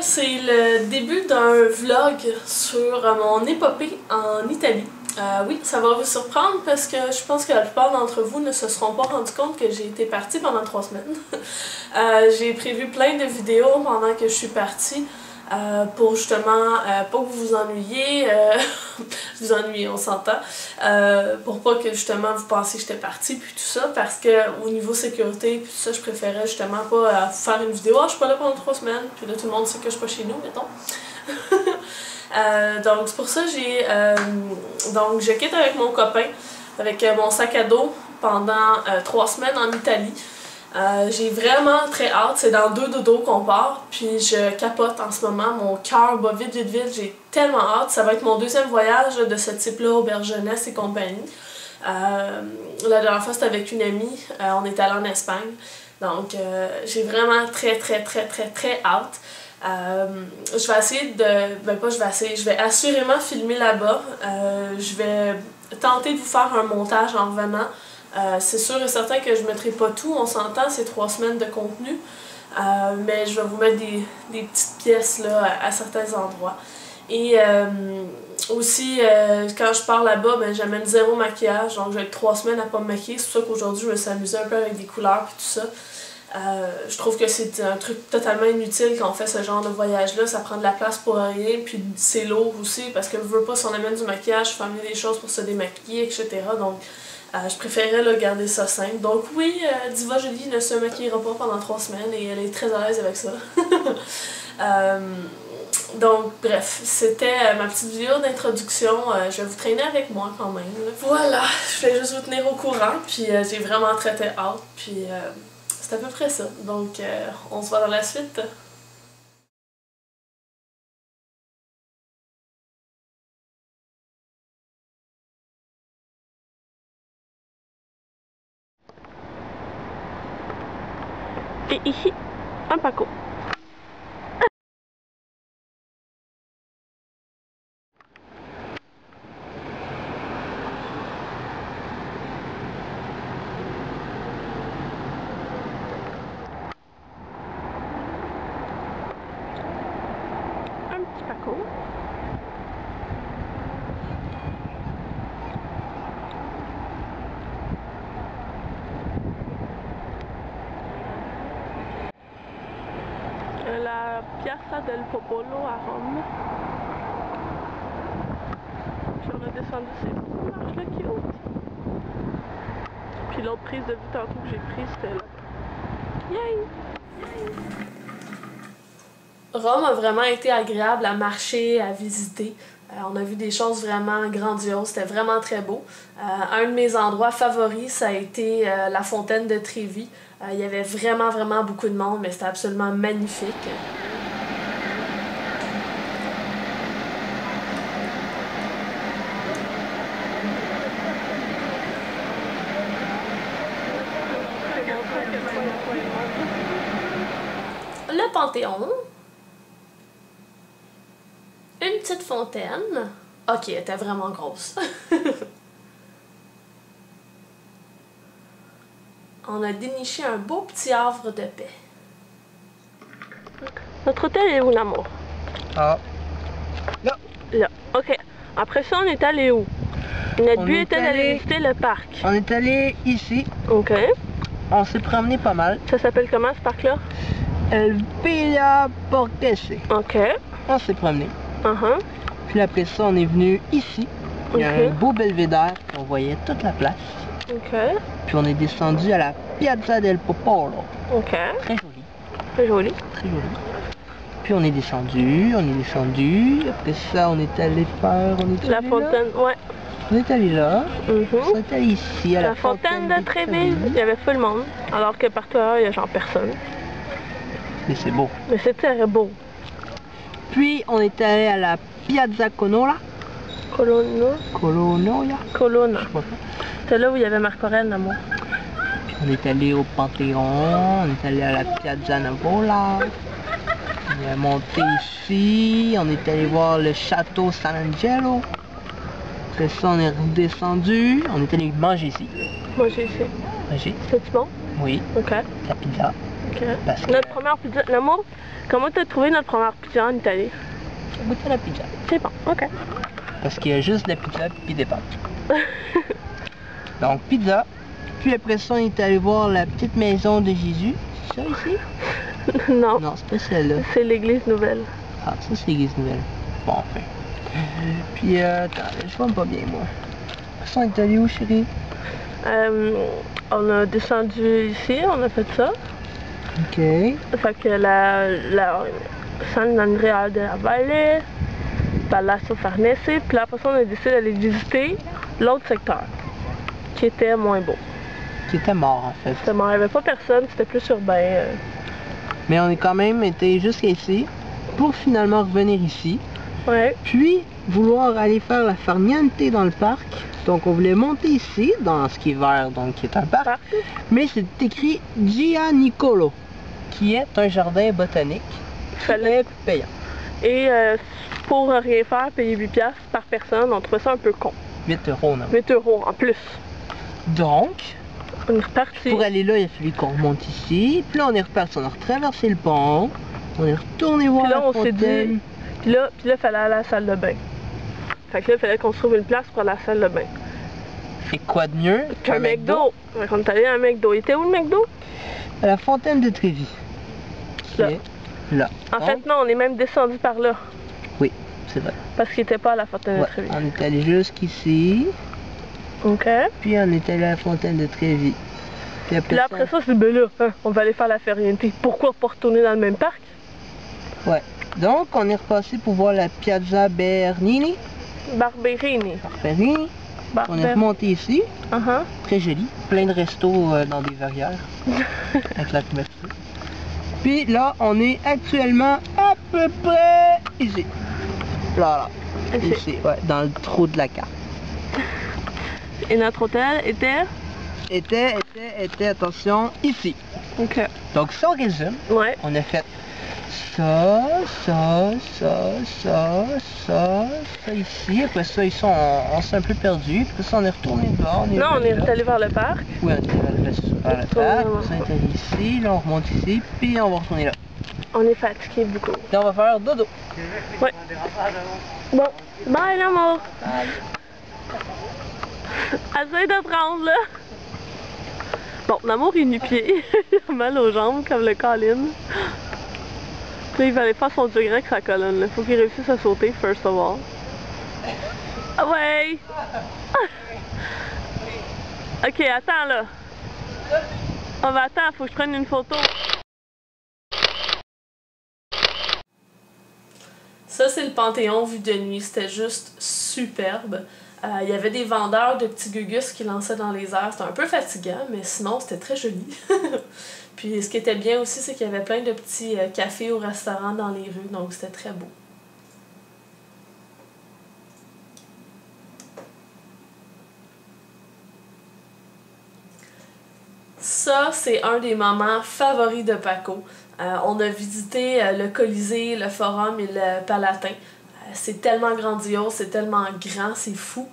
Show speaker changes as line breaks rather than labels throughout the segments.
c'est le début d'un vlog sur mon épopée en Italie. Oui, ça va vous surprendre parce que je pense que la plupart d'entre vous ne se seront pas rendu compte que j'ai été partie pendant 3 semaines. J'ai prévu plein de vidéos pendant que je suis partie pour justement pas que vous vous ennuyiez, vous ennuyez, on s'entend, pour pas que justement vous pensiez que j'étais partie puis tout ça, parce que au niveau sécurité puis tout ça, je préférais justement pas faire une vidéo, je suis pas là pendant 3 semaines, puis là tout le monde sait que je suis pas chez nous, mettons. Donc c'est pour ça donc je quitte avec mon copain, avec mon sac à dos pendant 3 semaines en Italie. J'ai vraiment très hâte, c'est dans 2 dodos qu'on part, puis je capote en ce moment, mon cœur bat vite, j'ai tellement hâte. Ça va être mon 2e voyage de ce type-là, auberge jeunesse et compagnie. La dernière fois c'était avec une amie, on est allé en Espagne, donc j'ai vraiment très hâte. Je vais essayer je vais assurément filmer là-bas. Je vais tenter de vous faire un montage en revenant. C'est sûr et certain que je ne mettrai pas tout, on s'entend, c'est 3 semaines de contenu. Mais je vais vous mettre des petites pièces là, à certains endroits. Et aussi, quand je pars là-bas, ben, j'amène 0 maquillage, donc je vais être 3 semaines à pas me maquiller. C'est pour ça qu'aujourd'hui, je me suis amusée un peu avec des couleurs et tout ça. Je trouve que c'est un truc totalement inutile quand on fait ce genre de voyage-là, ça prend de la place pour rien, puis c'est lourd aussi, parce que je veux pas, si on amène du maquillage, il faut amener des choses pour se démaquiller, etc. Donc, je préférerais là, garder ça simple. Donc oui, Diva Julie ne se maquillera pas pendant 3 semaines et elle est très à l'aise avec ça. Donc bref, c'était ma petite vidéo d'introduction. Je vais vous traîner avec moi quand même. Voilà, je vais juste vous tenir au courant, puis j'ai vraiment très hâte, puis c'est à peu près ça. Donc on se voit dans la suite. Et ici, un Paco. Un petit Paco. La Piazza del Popolo à Rome. Puis on a descendu ces petites marches-là cute. Puis l'autre prise de vue tantôt que j'ai prise, c'était là. Yay! Rome a vraiment été agréable à marcher, à visiter. On a vu des choses vraiment grandioses, c'était vraiment très beau. Un de mes endroits favoris, ça a été la fontaine de Trevi. Il y avait vraiment beaucoup de monde, mais c'était absolument magnifique. Le Panthéon. Une petite fontaine. Ok, elle était vraiment grosse. On a déniché un beau petit havre de paix. Notre hôtel est où, l'amour?
Ah. Là.
Là. Ok. Après ça, on est allé où? Notre but était d'aller visiter le parc.
On est allé ici.
Ok.
On s'est promené pas mal.
Ça s'appelle comment, ce parc-là?
El Villa Borghese.
Ok.
On s'est promené. Puis après ça, on est venu ici. Il y a un beau belvédère. On voyait toute la place.
Ok.
Puis on est descendu à la Piazza del Popolo.
Ok.
Très joli.
Très joli.
Très joli. Puis on est descendu. Après ça, on est allé faire...
La fontaine, là? Ouais.
On est allé là. On est allé ici, à la
fontaine de Trevi. Il y avait full monde. Alors que partout ailleurs, il y a genre personne.
Mais c'est beau.
Mais c'est très beau.
Puis on est allé à la Piazza Colonna. Colonna.
C'est là où il y avait Marc Aurèle, l'amour.
Puis on est allé au Panthéon, on est allé à la Piazza Navola. On est monté ici, on est allé voir le château San Angelo. Après ça, on est redescendu, on est allé manger ici.
Manger ici.
Manger.
C'est-tu bon?
Oui.
Ok.
La pizza.
Ok.
Parce que
Notre première pizza. L'amour, comment t'as trouvé notre première pizza en Italie?
j'ai goûté la pizza.
C'est bon, ok.
Parce qu'il y a juste de la pizza puis des pâtes. Donc pizza. Puis après ça, on est allé voir la petite maison de Jésus. C'est ça ici?
Non.
Non, c'est pas celle-là.
C'est l'église nouvelle.
Ah, ça c'est l'église nouvelle. Bon, enfin. Puis attends, je vois pas bien moi. Ça, on est allé où, chérie?
On a descendu ici, on a fait ça.
Ok.
Fait que la San Andrea della Valle, Palazzo Farnese, puis là après ça on a décidé d'aller visiter l'autre secteur, qui était moins beau.
Qui était mort en fait.
C'était mort, il n'y avait pas personne, c'était plus urbain.
Mais on est quand même été jusqu'ici pour finalement revenir ici.
Ouais.
Puis vouloir aller faire la farniente dans le parc. Donc on voulait monter ici, dans ce qui est vert, donc qui est un parc. Mais c'est écrit Gianicolo, qui est un jardin botanique. Fallait payant.
Et pour rien faire, payer 8$ par personne, on trouvait ça un peu con.
8 euros, non?
8 € en plus.
Donc,
on est reparti.
Pour aller là, il a fallu qu'on remonte ici. Puis là, on est reparti, on a retraversé le pont. On est retourné voir la fontaine.
Dit, puis là, il fallait aller à la salle de bain. Fait que là, il fallait qu'on se trouve une place pour aller à la salle de bain.
Et quoi de mieux
qu'un McDo? Fait qu'on est allé à un McDo. Il était où le McDo?
À la fontaine de Trévis.
Là.
Là.
En fait, non, on est même descendu par là.
Oui, c'est vrai.
Parce qu'il n'était pas à la fontaine de Trévis.
On est allé jusqu'ici.
OK.
Puis on est allé à la fontaine de Trévis.
Puis après ça, c'est ben là, hein, on va aller faire la Farniente. Pourquoi pas retourner dans le même parc?
Ouais. Donc, on est repassé pour voir la Piazza Bernini.
Barberini.
Barberini. On est remonté ici. Très joli. Plein de restos dans des verrières. Avec la couverture. Puis là, on est actuellement à peu près ici. Là. Ici, ouais, dans le trou de la carte.
Et notre hôtel était?
Était, attention, ici.
OK.
Donc, si on résume, on a fait ça ici. Après ça, ici, on s'est un peu perdu. Après ça, on est retourné dehors.
On est allé vers le parc.
Oui, on est allé vers le parc. Après ça, on est allé ici. Là, on remonte ici. Puis on va retourner là.
On est fatigué beaucoup.
Là, on va faire dodo.
Ouais. Bon, bye l'amour.
Bye.
Essaye de prendre là. Bon, l'amour est nu-pied. Il a mal aux jambes comme le Colin. Puis il va aller faire son dieu grec sa colonne. Il faut qu'il réussisse à sauter, first of all. Ah ouais! Ok, attends là. Attends, faut que je prenne une photo. Ça, c'est le Panthéon vu de nuit. C'était juste superbe. Il y avait des vendeurs de petits gugus qui lançaient dans les airs. C'était un peu fatigant, mais sinon, c'était très joli. Puis ce qui était bien aussi, c'est qu'il y avait plein de petits cafés ou restaurants dans les rues, donc c'était très beau. Ça, c'est un des moments favoris de Paco. On a visité le Colisée, le Forum et le Palatin. C'est tellement grandiose, c'est tellement grand, c'est fou.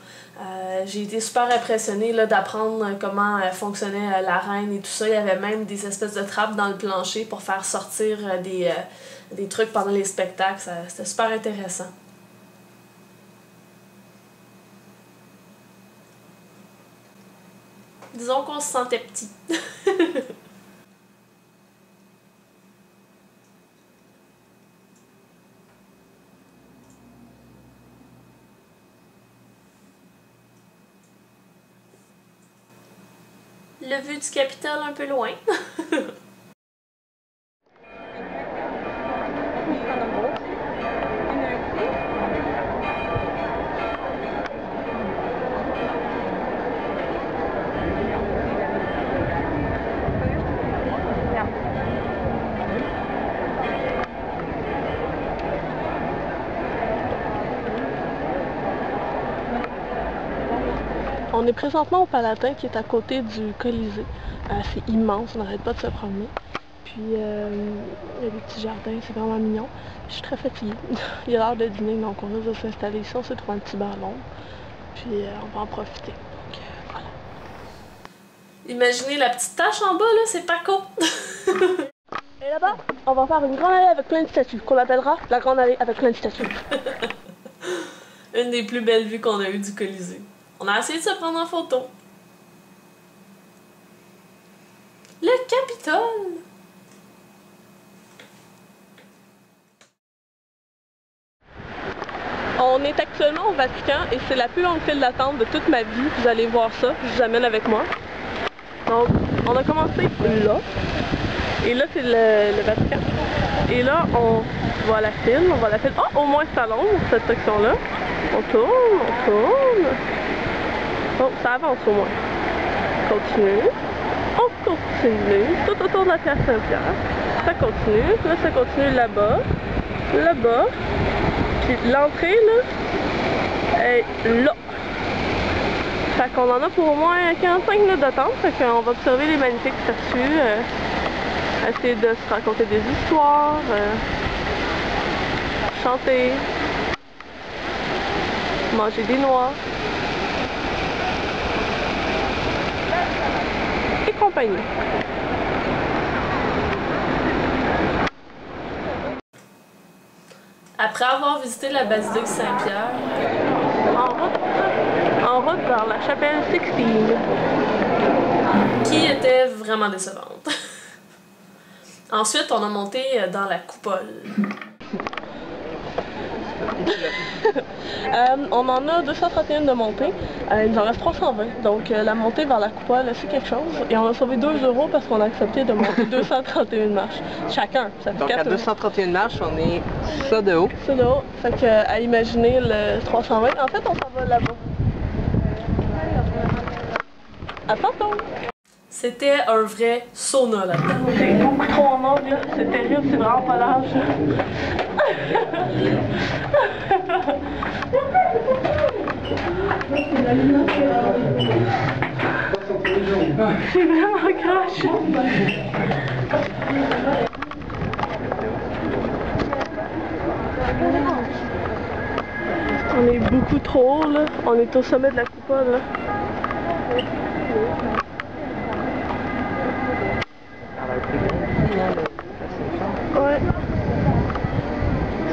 J'ai été super impressionnée d'apprendre comment fonctionnait l'arène et tout ça. Il y avait même des espèces de trappes dans le plancher pour faire sortir des trucs pendant les spectacles. C'était super intéressant. Disons qu'on se sentait petit. Le vue du Capitole un peu loin. On est présentement au Palatin qui est à côté du Colisée. C'est immense, on n'arrête pas de se promener. Puis il y a des petits jardins, c'est vraiment mignon. Je suis très fatiguée. Il est l'heure de dîner, donc on va s'installer ici, on s'est trouvé un petit ballon. Puis on va en profiter. Donc voilà. Imaginez la petite tache en bas, là, c'est Paco! Et là-bas, on va faire une grande allée avec plein de statues, qu'on appellera la grande allée avec plein de statues. Une des plus belles vues qu'on a eues du Colisée. On a essayé de se prendre en photo. Le Capitole! On est actuellement au Vatican et c'est la plus longue file d'attente de toute ma vie. Vous allez voir ça, je vous amène avec moi. Donc, on a commencé là. Et là, c'est le Vatican. Et là, on voit la file, Oh, au moins ça long, cette section-là. On tourne. Bon, ça avance au moins. On continue. Tout autour de la place Saint-Pierre. Ça continue. Là, ça continue là-bas. Puis l'entrée, là, est là. Fait qu'on en a pour au moins 45 minutes d'attente. Fait qu'on va observer les magnifiques statues. Essayer de se raconter des histoires. Chanter. Manger des noix. Et compagnie. Après avoir visité la basilique Saint-Pierre, en route vers la chapelle Sixtine, qui était vraiment décevante. Ensuite, on a monté dans la coupole. On en a 231 de montée, il nous en reste 320, donc la montée vers la coupole c'est quelque chose, et on a sauvé 2 € parce qu'on a accepté de monter 231 marches, chacun. Ça fait
donc à 231 marches, on est ça de haut.
Ça de haut, fait que à imaginer le 320, en fait on s'en va là-bas. À tantôt! C'était un vrai sauna là-dedans. C'est beaucoup trop en angle, c'est terrible, c'est vraiment pas large. C'est vraiment crache. On est beaucoup trop haut là, on est au sommet de la coupole là. Ouais.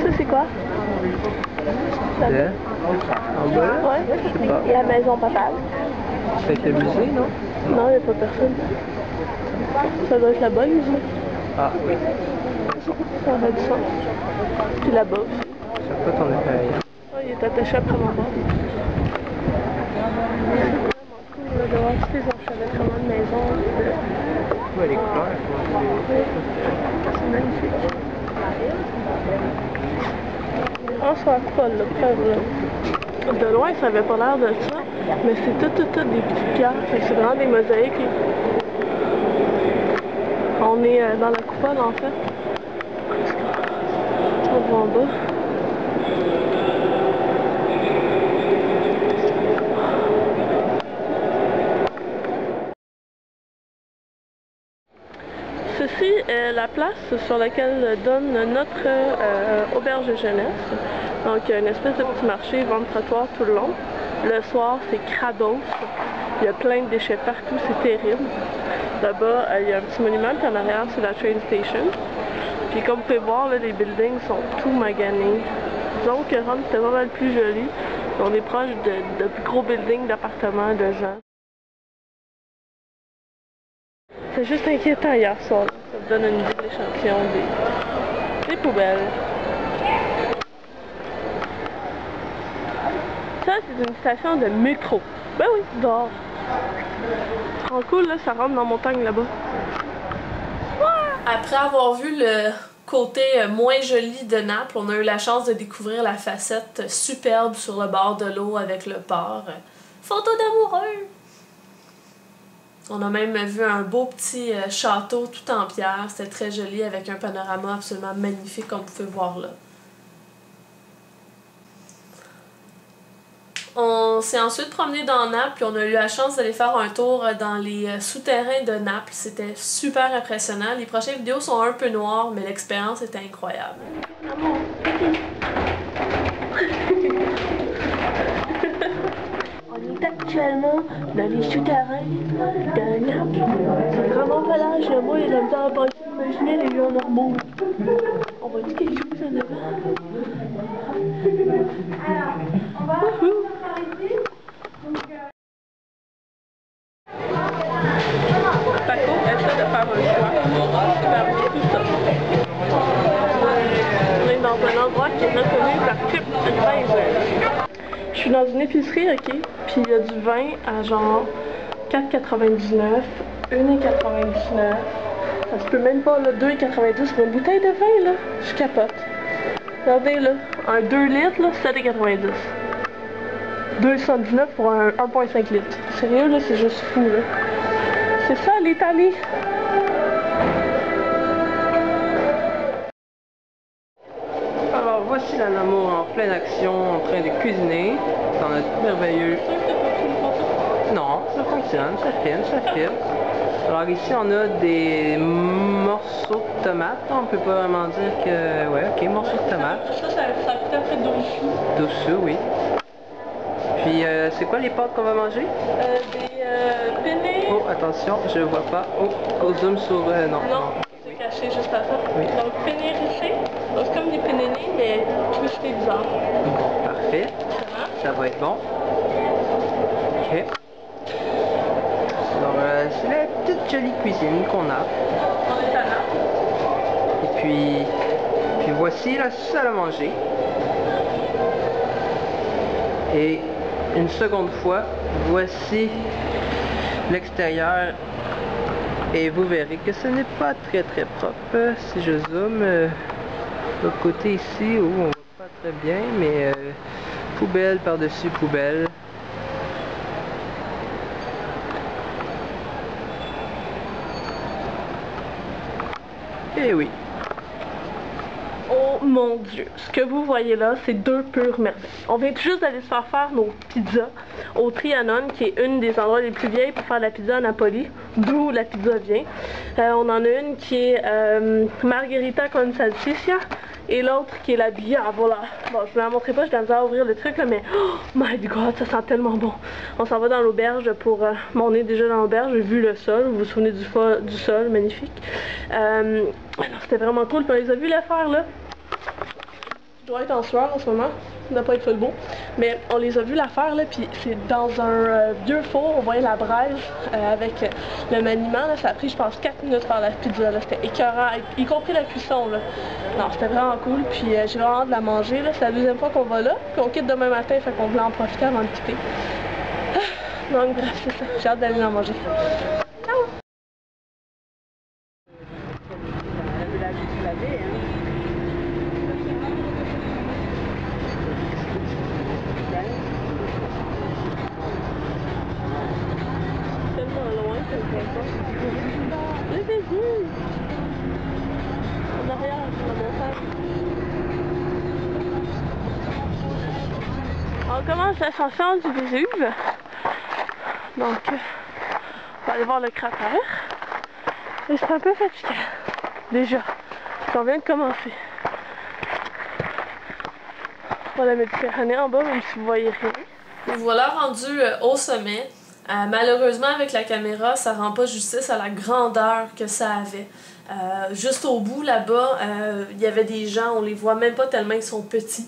Ça c'est quoi?
En bas?
Ouais.
Je sais pas.
La maison papale.
C'est le musée, non?
Non, il n'y a pas personne. Ça doit être là-bas, le musée.
Ah oui.
Ça aurait du sens. Puis là-bas aussi.
Sur quoi t'en appareil?
Oh, il est attaché après mon bord. C'est vraiment cool là, de voir tous les enchevêtrements de maisons.
Ouais, les couleurs.
C'est magnifique. On se voit pas là, preuve là. De loin, ça avait pas l'air de ça, mais c'est tout des petites pierres, c'est vraiment des mosaïques. On est dans la coupole en fait. On va en bas. Ceci est la place sur laquelle donne notre auberge de jeunesse. Donc une espèce de petit marché, vente-trottoir tout le long. Le soir, c'est crados. Il y a plein de déchets partout, c'est terrible. Là-bas, il y a un petit monument, puis en arrière, c'est la train station. Puis comme vous pouvez voir, là, les buildings sont tout maganés. Disons que Rome, c'était pas mal plus joli. On est proche de plus gros buildings d'appartements de gens. C'est juste inquiétant hier soir. Là. Ça vous donne une idée de l'échantillon des poubelles. Ça, c'est une station de métro. Ben oui, dehors. C'est trop cool, là, ça rentre dans la montagne là-bas. Après avoir vu le côté moins joli de Naples, on a eu la chance de découvrir la facette superbe sur le bord de l'eau avec le port. Photo d'amoureux! On a même vu un beau petit château tout en pierre. C'était très joli avec un panorama absolument magnifique comme vous pouvez voir là. On s'est ensuite promené dans Naples et on a eu la chance d'aller faire un tour dans les souterrains de Naples. C'était super impressionnant. Les prochaines vidéos sont un peu noires, mais l'expérience était incroyable. On est actuellement dans les souterrains de Naples. C'est vraiment pas large, moi il a le temps à passer, mais Jamais les gens normaux. On va dire quelque chose en avant.
Alors, on va par ici.
Paco essaie de faire un choix parmi tout ça. On est dans un endroit qui est reconnu par TripAdvisor. Je suis dans une épicerie, ok? Puis il y a du vin à genre 4,99, 1,99. Ça se peut même pas, là, 2,92 pour une bouteille de vin, là. Je capote. Regardez, là, un 2 litres, là, 7,90. 2,79 pour un 1,5 litres. Sérieux, là, c'est juste fou, là. C'est ça, l'Italie.
Alors voici la Namo en pleine action, en train de cuisiner dans notre merveilleux... Non, ça fonctionne, ça filme. Alors ici on a des morceaux de tomates, on peut pas vraiment dire que... Ouais, ok, morceaux de tomates.
Ça coûte à peu près 12 sous.
12 sous, oui. Puis c'est quoi les pâtes qu'on va manger?
Des penne.
Oh, attention, je vois pas. Oh, on zoom sur... non.
C'est caché juste à ça.
Oui.
Donc penne rissé. Donc c'est comme des penne mais twistés bizarre.
Bon, parfait. Ça va être bon. Ok. Alors, c'est la petite jolie cuisine qu'on a.
On est à là.
Et puis voici la salle à manger. Et une seconde fois, voici l'extérieur. Et vous verrez que ce n'est pas très propre. Si je zoome le côté ici, où on voit pas très bien, mais poubelle par-dessus poubelle. Et oui.
Oh mon Dieu, ce que vous voyez là, c'est deux pures merveilles. On vient tout juste d'aller se faire nos pizzas au Trianon, qui est une des endroits les plus vieilles pour faire la pizza à Napoli, d'où la pizza vient. On en a une qui est Margherita con salsiccia et l'autre qui est la bière. Voilà. Bon, je ne la montrerai pas, je dois ouvrir le truc là, mais oh my god, ça sent tellement bon. On s'en va dans l'auberge pour... bon, on est déjà dans l'auberge, j'ai vu le sol, vous vous souvenez du sol, magnifique. C'était vraiment cool, puis on les a vus le faire là. Je dois être en sueur en ce moment, ça doit pas être full beau, mais on les a vus la faire là, puis c'est dans un vieux four, on voyait la braise avec le maniement, là, ça a pris je pense 4 minutes faire la pizza, là, c'était écœurant, y compris la cuisson là. Non, c'était vraiment cool, puis j'ai vraiment hâte de la manger, là, c'est la deuxième fois qu'on va là, puis on quitte demain matin, fait qu'on voulait en profiter avant de quitter. Donc bref, c'est ça, j'ai hâte d'aller la manger. Ciao! Les Vésuves! En arrière, sur la montagne. On commence l'ascension du Vésuve. Donc, on va aller voir le cratère. Et c'est un peu fatigant. Déjà. On vient de commencer. Voilà la Méditerranée en bas, même si vous voyez rien. Nous voilà rendus au sommet. Malheureusement, avec la caméra, ça rend pas justice à la grandeur que ça avait. Juste au bout, là-bas, il y avait des gens, on les voit même pas tellement ils sont petits.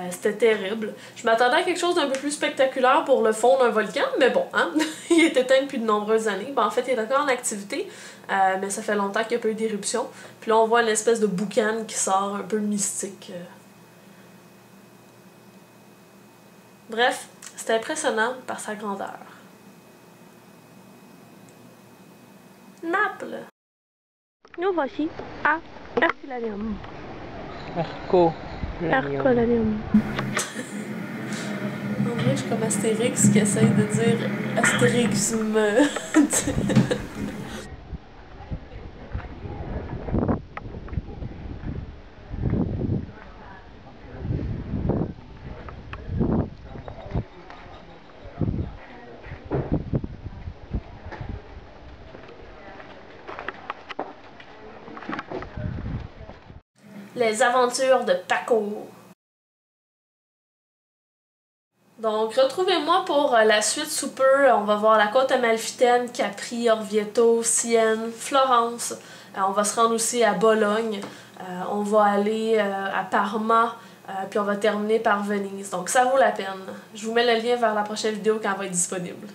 C'était terrible. Je m'attendais à quelque chose d'un peu plus spectaculaire pour le fond d'un volcan, mais bon, hein? Il est éteint depuis de nombreuses années. Ben, en fait, il est encore en activité, mais ça fait longtemps qu'il n'y a pas eu d'éruption. Puis là, on voit une espèce de boucan qui sort un peu mystique. Bref, c'était impressionnant par sa grandeur. Naples! Nous voici à Herculaneum. Herculaneum. En vrai, je suis comme Astérix qui essaye de dire Astérixme. Les aventures de Paco. Donc, retrouvez-moi pour la suite sous peu. On va voir la côte amalfitaine, Capri, Orvieto, Sienne, Florence. On va se rendre aussi à Bologne. On va aller à Parma. Puis on va terminer par Venise. Donc ça vaut la peine. Je vous mets le lien vers la prochaine vidéo quand elle va être disponible.